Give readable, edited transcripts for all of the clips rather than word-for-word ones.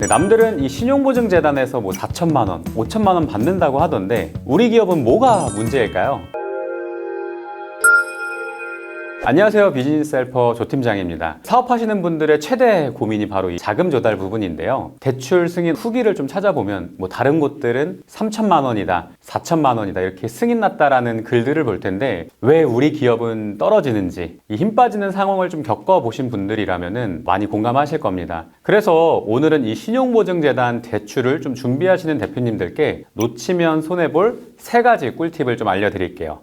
남들은 이 신용보증재단에서 뭐 4천만 원, 5천만 원 받는다고 하던데 우리 기업은 뭐가 문제일까요? 안녕하세요. 비즈니스 헬퍼 조 팀장입니다. 사업하시는 분들의 최대 고민이 바로 이 자금 조달 부분인데요. 대출 승인 후기를 좀 찾아보면 뭐 다른 곳들은 3천만 원이다, 4천만 원이다 이렇게 승인 났다라는 글들을 볼 텐데 왜 우리 기업은 떨어지는지 이 힘 빠지는 상황을 좀 겪어보신 분들이라면 많이 공감하실 겁니다. 그래서 오늘은 이 신용보증재단 대출을 좀 준비하시는 대표님들께 놓치면 손해볼 3가지 꿀팁을 좀 알려드릴게요.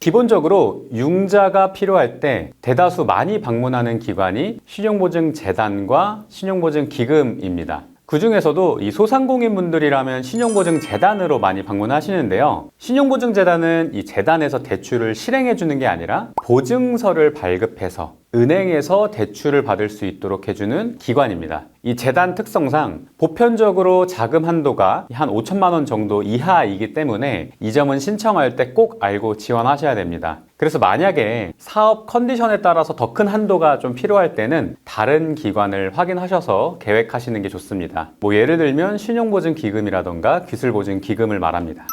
기본적으로 융자가 필요할 때 대다수 많이 방문하는 기관이 신용보증재단과 신용보증기금입니다. 그 중에서도 이 소상공인분들이라면 신용보증재단으로 많이 방문하시는데요. 신용보증재단은 이 재단에서 대출을 실행해 주는 게 아니라 보증서를 발급해서 은행에서 대출을 받을 수 있도록 해주는 기관입니다. 이 재단 특성상 보편적으로 자금 한도가 한 5천만 원 정도 이하이기 때문에 이 점은 신청할 때 꼭 알고 지원하셔야 됩니다. 그래서 만약에 사업 컨디션에 따라서 더 큰 한도가 좀 필요할 때는 다른 기관을 확인하셔서 계획하시는 게 좋습니다. 뭐 예를 들면 신용보증기금이라던가 기술보증기금을 말합니다.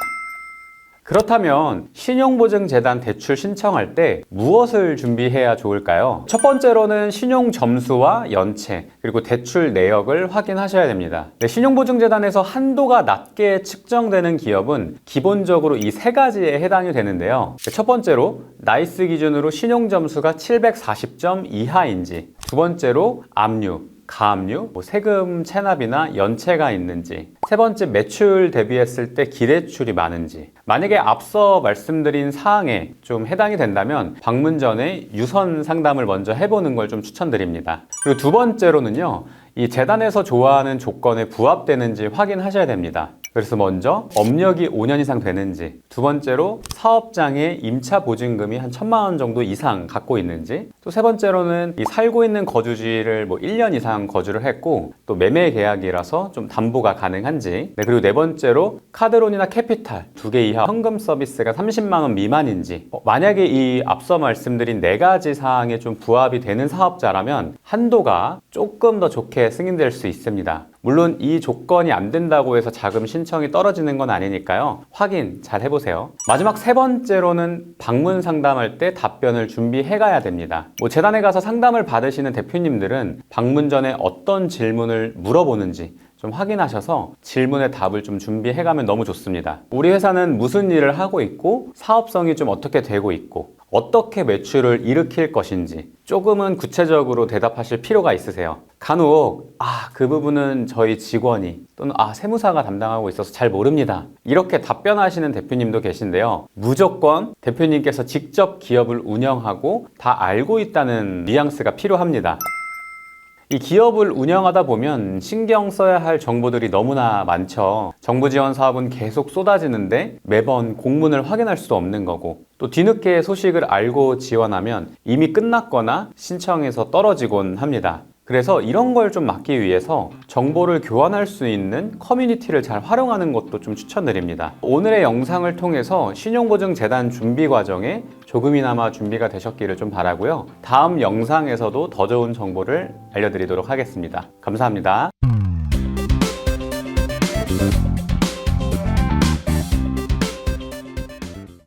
그렇다면 신용보증재단 대출 신청할 때 무엇을 준비해야 좋을까요? 첫 번째로는 신용점수와 연체, 그리고 대출 내역을 확인하셔야 됩니다. 신용보증재단에서 한도가 낮게 측정되는 기업은 기본적으로 이 3가지에 해당이 되는데요. 첫 번째로 나이스 기준으로 신용점수가 740점 이하인지, 두 번째로 압류, 가압류, 세금 체납이나 연체가 있는지, 세 번째 매출 대비했을 때 기대출이 많은지. 만약에 앞서 말씀드린 사항에 좀 해당이 된다면 방문 전에 유선 상담을 먼저 해보는 걸 좀 추천드립니다. 그리고 두 번째로는요, 이 재단에서 좋아하는 조건에 부합되는지 확인하셔야 됩니다. 그래서 먼저 업력이 5년 이상 되는지, 두 번째로 사업장에 임차 보증금이 한 1,000만 원 정도 이상 갖고 있는지, 또 세 번째로는 이 살고 있는 거주지를 1년 이상 거주를 했고 또 매매 계약이라서 좀 담보가 가능한지, 그리고 네 번째로 카드론이나 캐피탈 2개 이하 현금 서비스가 30만 원 미만인지. 만약에 이 앞서 말씀드린 4가지 사항에 좀 부합이 되는 사업자라면 한도가 조금 더 좋게 승인될 수 있습니다. 물론 이 조건이 안 된다고 해서 자금 신청이 떨어지는 건 아니니까요. 확인 잘 해보세요. 마지막 3번째로는 방문 상담할 때 답변을 준비해 가야 됩니다. 재단에 가서 상담을 받으시는 대표님들은 방문 전에 어떤 질문을 물어보는지 좀 확인하셔서 질문의 답을 좀 준비해 가면 너무 좋습니다. 우리 회사는 무슨 일을 하고 있고 사업성이 좀 어떻게 되고 있고 어떻게 매출을 일으킬 것인지 조금은 구체적으로 대답하실 필요가 있으세요. 간혹 그 부분은 저희 직원이 또는 세무사가 담당하고 있어서 잘 모릅니다, 이렇게 답변하시는 대표님도 계신데요. 무조건 대표님께서 직접 기업을 운영하고 다 알고 있다는 뉘앙스가 필요합니다. 이 기업을 운영하다 보면 신경 써야 할 정보들이 너무나 많죠. 정부 지원 사업은 계속 쏟아지는데 매번 공문을 확인할 수도 없는 거고, 또 뒤늦게 소식을 알고 지원하면 이미 끝났거나 신청에서 떨어지곤 합니다. 그래서 이런 걸 좀 막기 위해서 정보를 교환할 수 있는 커뮤니티를 잘 활용하는 것도 좀 추천드립니다. 오늘의 영상을 통해서 신용보증재단 준비 과정에 조금이나마 준비가 되셨기를 좀 바라고요. 다음 영상에서도 더 좋은 정보를 알려드리도록 하겠습니다. 감사합니다.